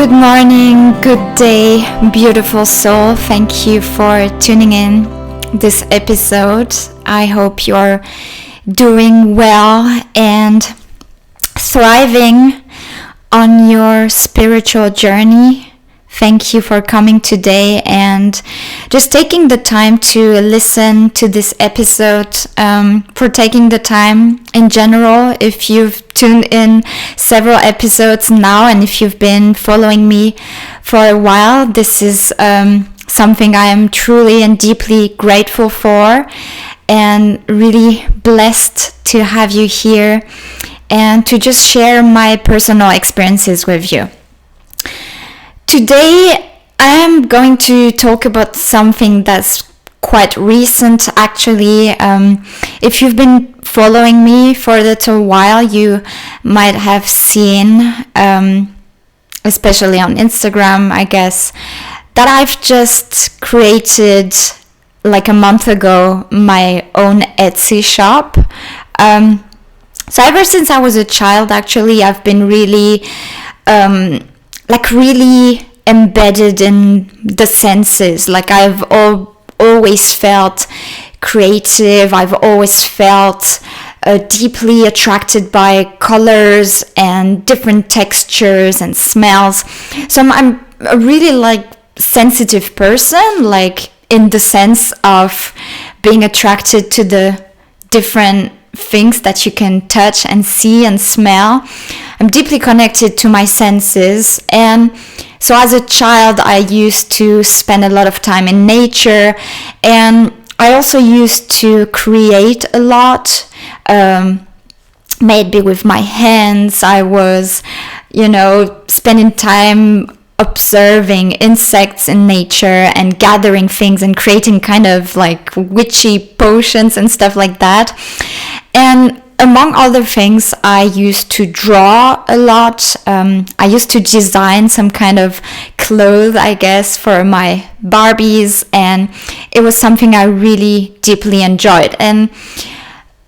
Good morning, good day, beautiful soul. Thank you for tuning in this episode. I hope you're doing well and thriving on your spiritual journey. Thank you for coming today and just taking the time to listen to this episode, for taking the time in general. If you've tuned in several episodes now and if you've been following me for a while, this is something I am truly and deeply grateful for and really blessed to have you here and to just share my personal experiences with you. Today, I am going to talk about something that's quite recent, actually. If you've been following me for a little while, you might have seen, especially on Instagram, I guess, that I've just created, like a month ago, my own Etsy shop. So ever since I was a child, actually, I've been really really embedded in the senses. Like I've always felt creative. I've always felt deeply attracted by colors and different textures and smells. So I'm a really sensitive person, like in the sense of being attracted to the different things that you can touch and see and smell. I'm deeply connected to my senses, and so as a child I used to spend a lot of time in nature, and I also used to create a lot, maybe with my hands. I was, spending time observing insects in nature and gathering things and creating kind of like witchy potions and stuff like that. And among other things, I used to draw a lot. I used to design some kind of clothes, I guess, for my Barbies, and it was something I really deeply enjoyed. And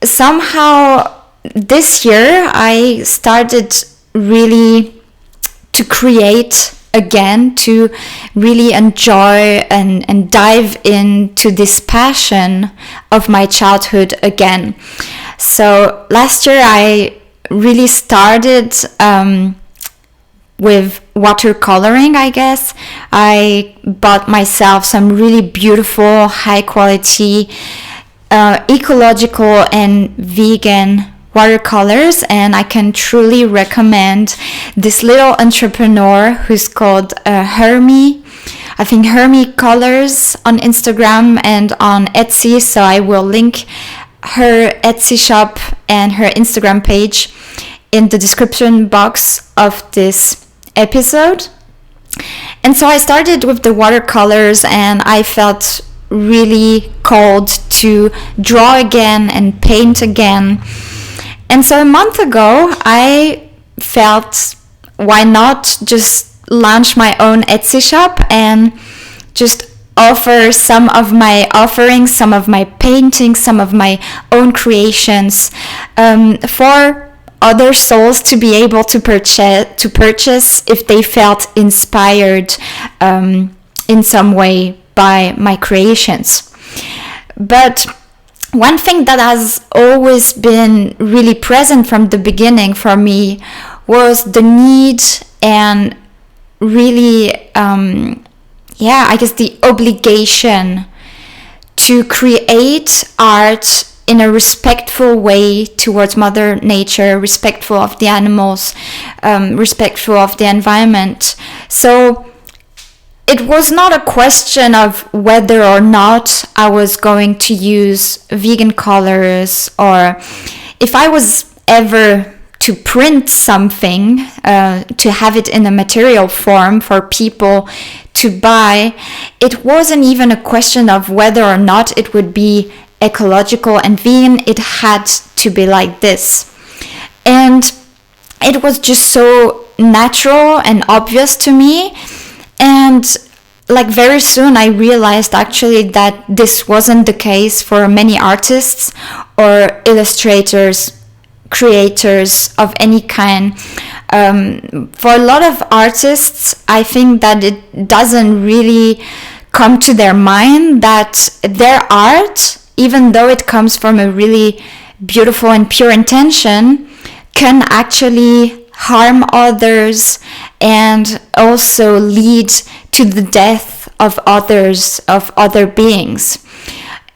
somehow this year I started really to create again, to really enjoy and dive into this passion of my childhood again. So last year I really started with watercoloring, I guess. I bought myself some really beautiful, high quality, ecological and vegan watercolors, and I can truly recommend this little entrepreneur who's called Hermi Colours on Instagram and on Etsy. So I will link her Etsy shop and her Instagram page in the description box of this episode. And so I started with the watercolors, and I felt really called to draw again and paint again. And so a month ago, I felt, why not just launch my own Etsy shop and just offer some of my offerings, some of my paintings, some of my own creations for other souls to be able to purchase if they felt inspired in some way by my creations. But one thing that has always been really present from the beginning for me was the need and really, I guess the obligation to create art in a respectful way towards Mother Nature, respectful of the animals, respectful of the environment. So it was not a question of whether or not I was going to use vegan colors, or if I was ever to print something, to have it in a material form for people to buy. It wasn't even a question of whether or not it would be ecological and vegan. It had to be like this. And it was just so natural and obvious to me. And very soon I realized actually that this wasn't the case for many artists or illustrators, creators of any kind. For a lot of artists, I think that it doesn't really come to their mind that their art, even though it comes from a really beautiful and pure intention, can actually harm others and also lead to the death of others, of other beings.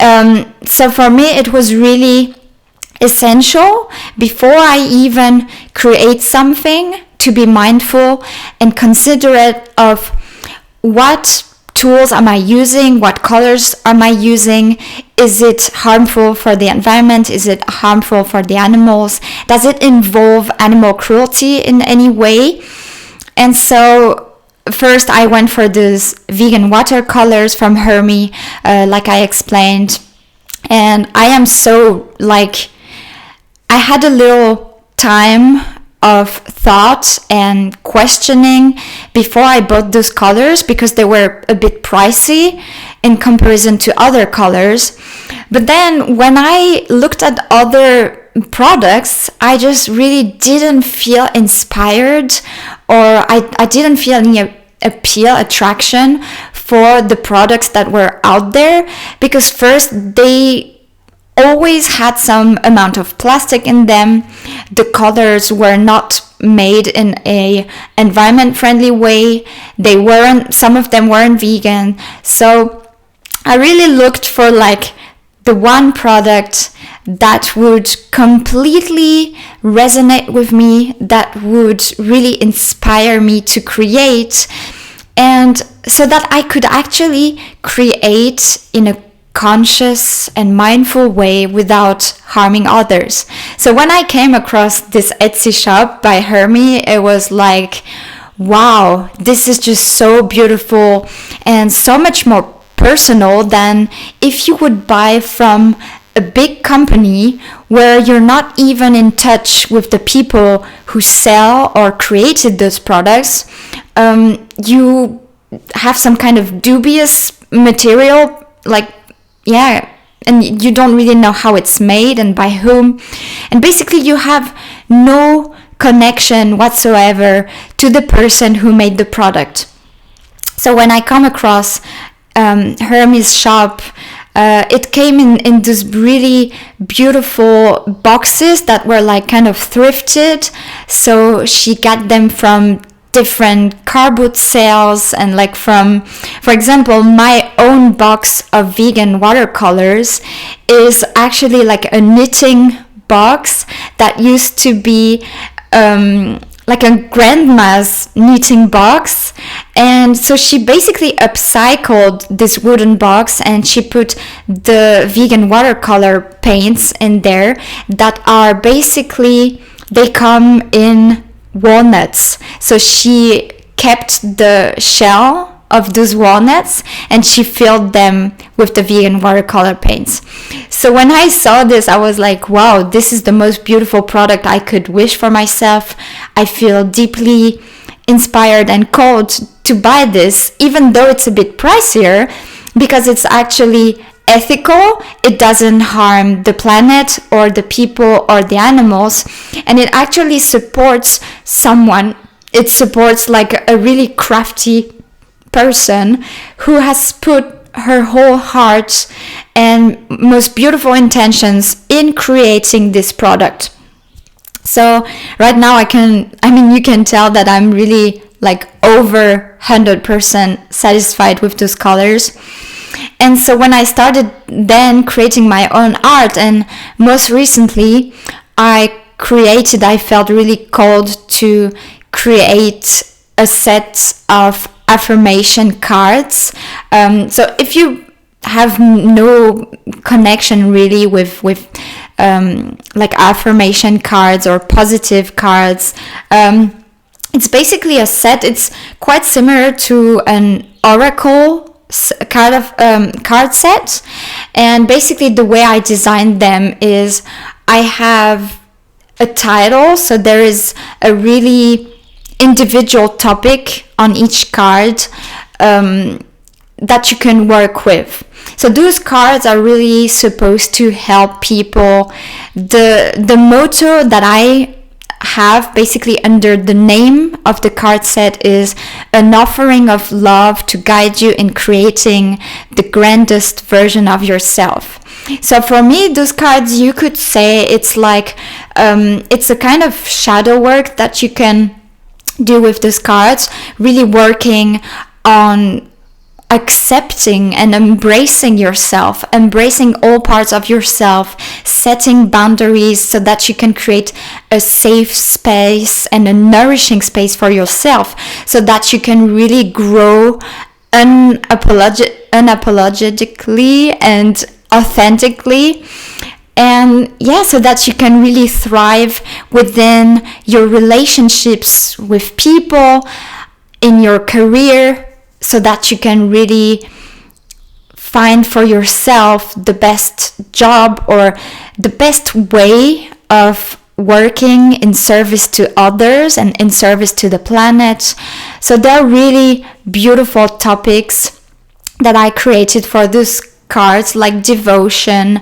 So for me, it was really essential, before I even create something, to be mindful and considerate of what tools am I using, what colors am I using, is it harmful for the environment, is it harmful for the animals, does it involve animal cruelty in any way? And so first I went for these vegan watercolors from Hermi, like I explained, and I am so I had a little time of thought and questioning before I bought those colors, because they were a bit pricey in comparison to other colors. But then when I looked at other products, I just really didn't feel inspired, or I didn't feel any attraction for the products that were out there, because first, they always had some amount of plastic in them. The colors were not made in a environment friendly way. Some of them weren't vegan. So I really looked for the one product that would completely resonate with me, that would really inspire me to create, and so that I could actually create in a conscious and mindful way without harming others. So when I came across this Etsy shop by Hermi, it was like, wow, this is just so beautiful and so much more personal than if you would buy from a big company where you're not even in touch with the people who sell or created those products. You have some kind of dubious material, and you don't really know how it's made and by whom, and basically you have no connection whatsoever to the person who made the product. So when I come across Hermi's shop, it came in these really beautiful boxes that were kind of thrifted. So she got them from different car boot sales, and from, for example, my own box of vegan watercolors is actually a knitting box that used to be a grandma's knitting box. And so she basically upcycled this wooden box, and she put the vegan watercolor paints in there that are basically, they come in walnuts. So she kept the shell of those walnuts and she filled them with the vegan watercolor paints. So when I saw this, I was like, wow, this is the most beautiful product I could wish for myself. I feel deeply inspired and called to buy this, even though it's a bit pricier, because it's actually ethical. It doesn't harm the planet or the people or the animals, and it actually supports someone. It supports a really crafty person who has put her whole heart and most beautiful intentions in creating this product. So right now you can tell that I'm really over 100% satisfied with those colors. And so when I started then creating my own art, and most recently I felt really called to create a set of affirmation cards. So if you have no connection really with affirmation cards or positive cards, it's basically a set. It's quite similar to an oracle card set, and basically the way I designed them is I have a title, so there is a really individual topic on each card that you can work with. So those cards are really supposed to help people. The motto that I have basically under the name of the card set is an offering of love to guide you in creating the grandest version of yourself. So for me, those cards, you could say it's like, it's a kind of shadow work that you can do with those cards, really working on accepting and embracing yourself, embracing all parts of yourself, setting boundaries so that you can create a safe space and a nourishing space for yourself, so that you can really grow unapologetically and authentically. And yeah, so that you can really thrive within your relationships with people, in your career, so that you can really find for yourself the best job or the best way of working in service to others and in service to the planet. So they're really beautiful topics that I created for those cards, like devotion,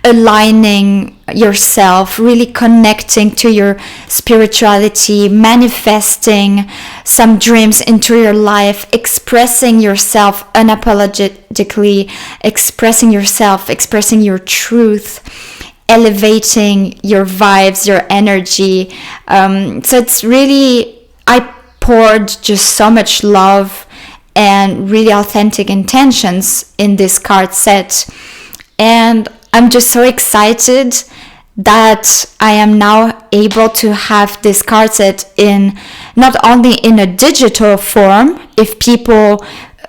aligning yourself, really connecting to your spirituality, manifesting some dreams into your life, expressing yourself unapologetically, expressing yourself, expressing your truth, elevating your vibes, your energy. So it's really, I poured just so much love and really authentic intentions in this card set. And I'm just so excited that I am now able to have this card set in not only in a digital form, if people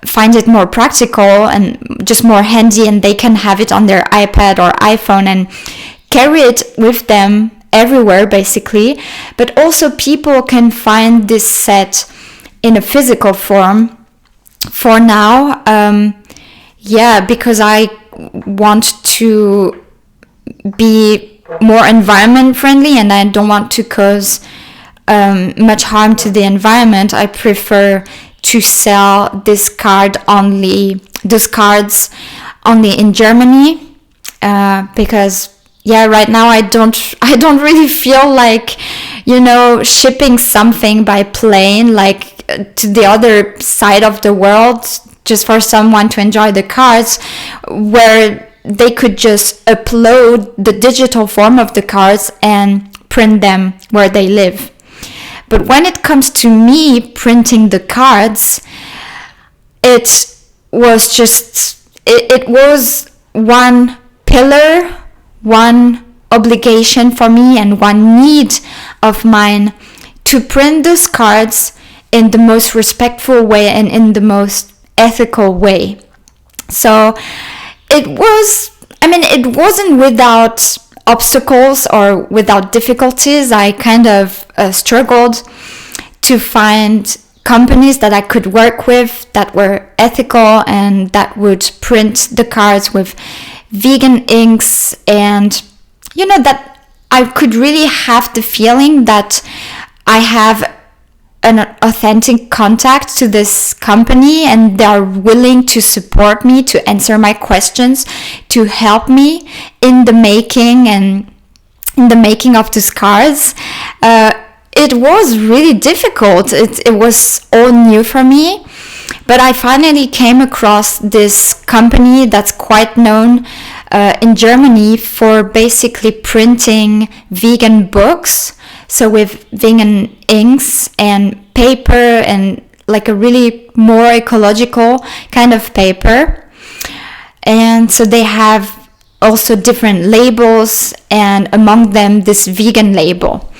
find it more practical and just more handy, and they can have it on their iPad or iPhone and carry it with them everywhere basically, but also people can find this set in a physical form for now. Because I want to be more environment friendly and I don't want to cause much harm to the environment. I prefer to sell those cards only in Germany, because right now I don't really feel like, shipping something by plane, like to the other side of the world, just for someone to enjoy the cards, where they could just upload the digital form of the cards and print them where they live. But when it comes to me printing the cards, it was one pillar, one obligation for me and one need of mine to print those cards in the most respectful way and in the most ethical way. So it wasn't without obstacles or without difficulties. I kind of struggled to find companies that I could work with that were ethical and that would print the cards with vegan inks, and that I could really have the feeling that I have an authentic contact to this company and they are willing to support me, to answer my questions, to help me in the making of these cards. It was really difficult. It was all new for me, but I finally came across this company that's quite known in Germany for basically printing vegan books. So with vegan inks and paper and like a really more ecological kind of paper. And so they have also different labels, and among them this vegan label.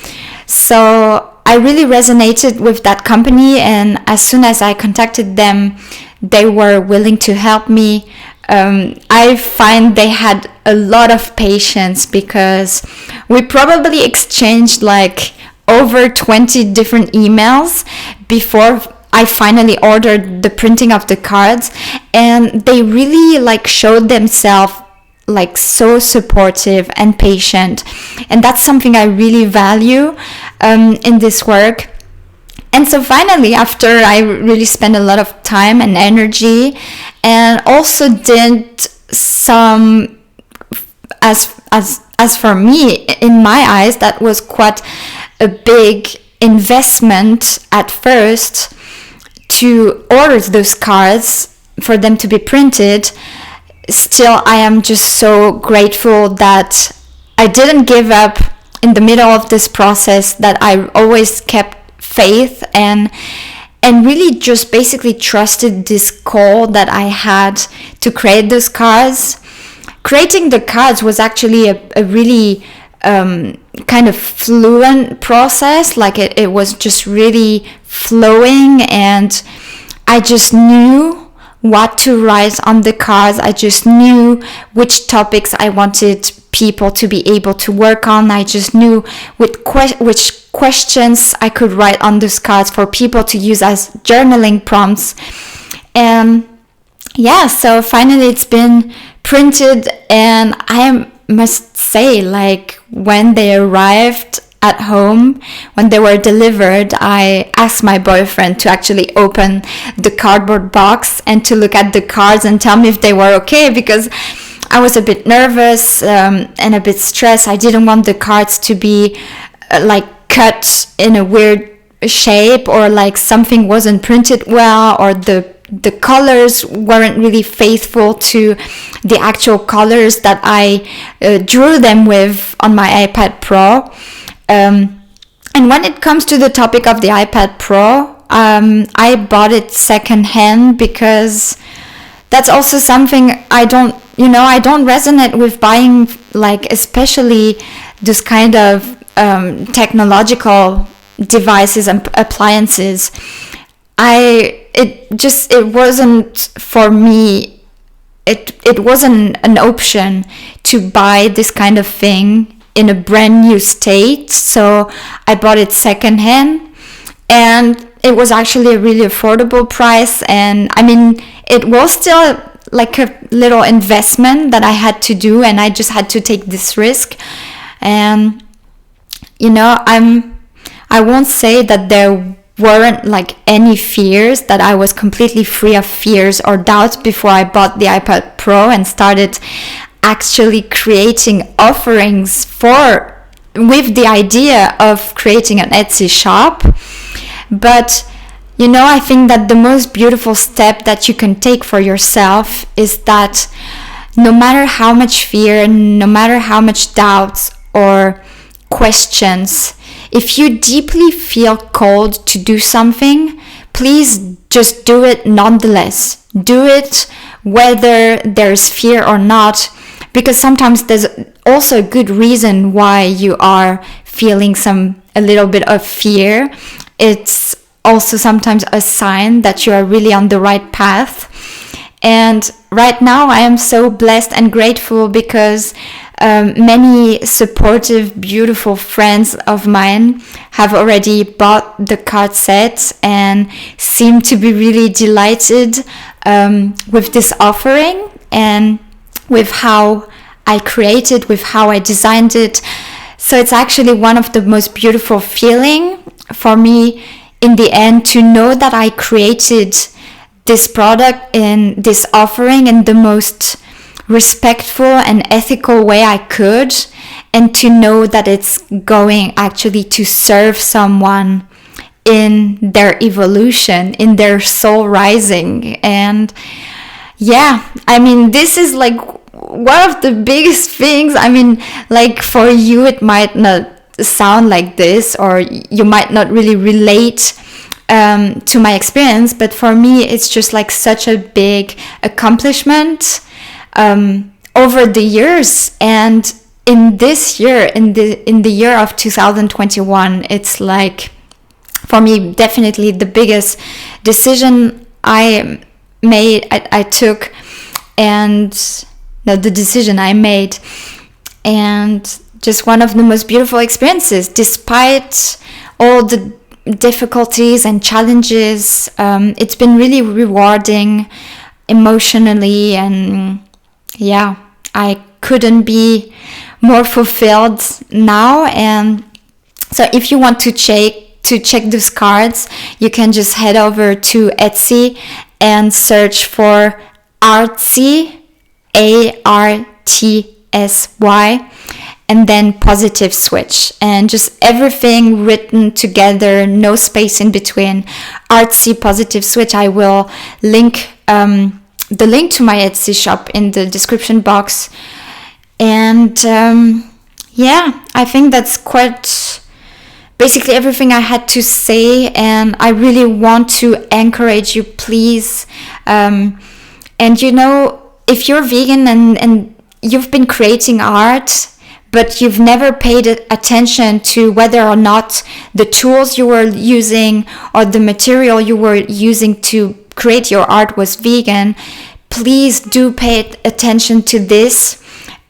So I really resonated with that company, and as soon as I contacted them, they were willing to help me. I find they had a lot of patience, because we probably exchanged like over 20 different emails before I finally ordered the printing of the cards, and they really like showed themselves like so supportive and patient, and that's something I really value in this work. And so finally, after I really spent a lot of time and energy, and also did some, as for me, in my eyes, that was quite a big investment at first to order those cards for them to be printed, still I am just so grateful that I didn't give up in the middle of this process, that I always kept faith and really just basically trusted this call that I had to create those cards. Creating the cards was actually a really kind of fluent process. Like it was just really flowing, and I just knew what to write on the cards. I just knew which topics I wanted people to be able to work on. I just knew which questions I could write on those cards for people to use as journaling prompts. And yeah, so finally it's been printed, and I must say, like, when they arrived at home, when they were delivered, I asked my boyfriend to actually open the cardboard box and to look at the cards and tell me if they were okay, because I was a bit nervous and a bit stressed. I didn't want the cards to be like cut in a weird shape, or like something wasn't printed well, or the colors weren't really faithful to the actual colors that I drew them with on my iPad Pro. And when it comes to the topic of the iPad Pro, I bought it secondhand, because that's also something I don't resonate with buying, like especially this kind of technological devices and appliances. It wasn't for me. It wasn't an option to buy this kind of thing in a brand new state. So I bought it secondhand, and it was actually a really affordable price. And I mean, it was still like a little investment that I had to do, and I just had to take this risk. And I won't say that there weren't like any fears, that I was completely free of fears or doubts before I bought the iPad Pro and started actually creating offerings with the idea of creating an Etsy shop. But I think that the most beautiful step that you can take for yourself is that no matter how much fear, no matter how much doubts or questions, if you deeply feel called to do something, please just do it nonetheless. Do it whether there's fear or not, because sometimes there's also a good reason why you are feeling a little bit of fear. It's also sometimes a sign that you are really on the right path. And right now I am so blessed and grateful, because many supportive, beautiful friends of mine have already bought the card set and seem to be really delighted with this offering and with how I created, with how I designed it. So it's actually one of the most beautiful feeling for me in the end to know that I created this product and this offering in the most respectful and ethical way I could, and to know that it's going actually to serve someone in their evolution, in their soul rising. And yeah, I mean, this is like one of the biggest things. I mean, like for you it might not sound like this, or you might not really relate to my experience, but for me it's just like such a big accomplishment over the years. And in this year, in the year of 2021, it's like for me definitely the biggest decision I took, and the decision I made, and just one of the most beautiful experiences despite all the difficulties and challenges. It's been really rewarding emotionally, and yeah, I couldn't be more fulfilled now. And so if you want to check those cards, you can just head over to Etsy and search for Artsy, ARTSY, and then positive switch, and just everything written together, no space in between. Artsy positive switch. I will link the link to my Etsy shop in the description box. And I think that's quite basically everything I had to say, and I really want to encourage you, please. And if you're vegan and you've been creating art, but you've never paid attention to whether or not the tools you were using or the material you were using to create your art was vegan, please do pay attention to this.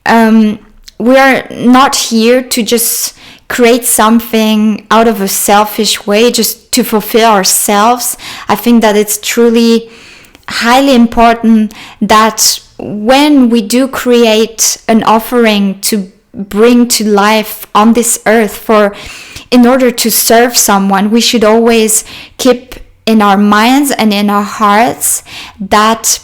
We are not here to just create something out of a selfish way, just to fulfill ourselves. I think that it's truly highly important that when we do create an offering to bring to life on this earth in order to serve someone, we should always keep in our minds and in our hearts that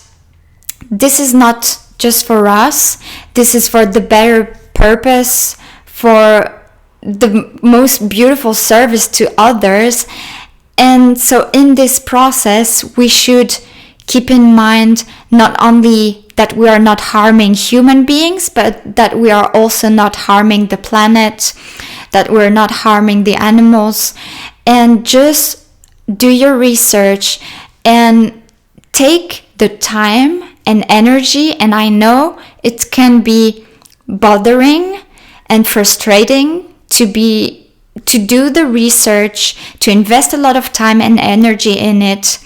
this is not just for us, this is for the better purpose, for the most beautiful service to others. And so in this process, we should keep in mind not only that we are not harming human beings, but that we are also not harming the planet, that we're not harming the animals. And just do your research and take the time and energy. And I know it can be bothering and frustrating to do the research, to invest a lot of time and energy in it,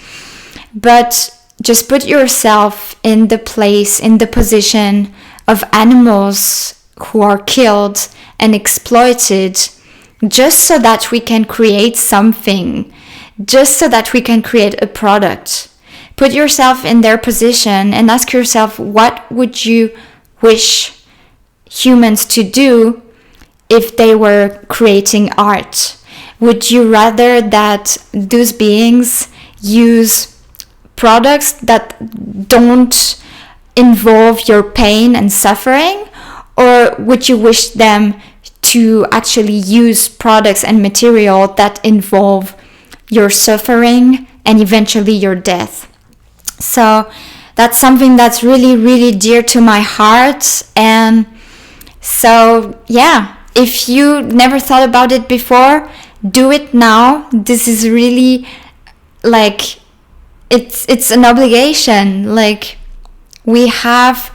but just put yourself in the place, in the position of animals who are killed and exploited, just so that we can create something, just so that we can create a product. Put yourself in their position and ask yourself, what would you wish humans to do if they were creating art? Would you rather that those beings use products that don't involve your pain and suffering? Or would you wish them to actually use products and material that involve your suffering and eventually your death? So that's something that's really, really dear to my heart. And so, if you never thought about it before, do it now. This is really it's an obligation. We have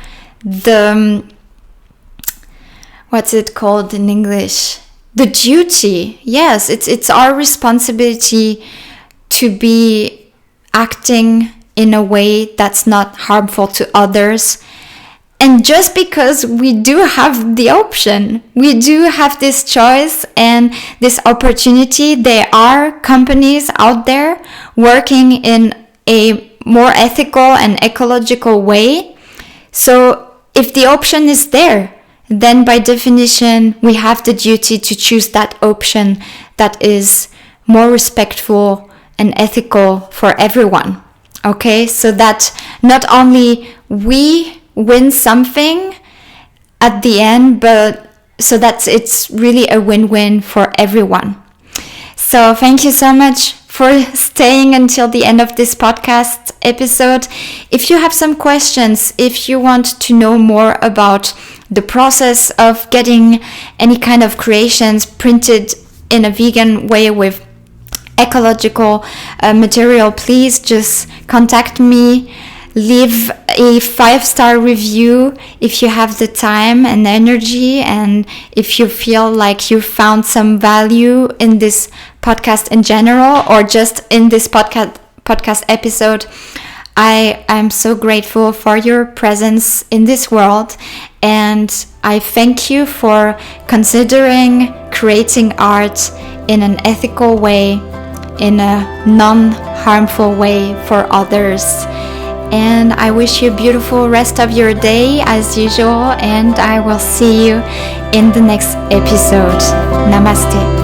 what's it called in English? The duty. Yes, it's our responsibility to be acting in a way that's not harmful to others. And just because we do have the option, we do have this choice and this opportunity, there are companies out there working in a more ethical and ecological way. So if the option is there, then by definition, we have the duty to choose that option that is more respectful and ethical for everyone. Okay, so that not only we win something at the end, but so that it's really a win-win for everyone. So thank you so much for staying until the end of this podcast episode. If you have some questions, if you want to know more about the process of getting any kind of creations printed in a vegan way with ecological material, please just contact me. Leave a 5-star review if you have the time and energy, and if you feel like you found some value in this podcast in general, or just in this podcast episode. I'm so grateful for your presence in this world, and I thank you for considering creating art in an ethical way, in a non-harmful way for others. And I wish you a beautiful rest of your day as usual, and I will see you in the next episode. Namaste.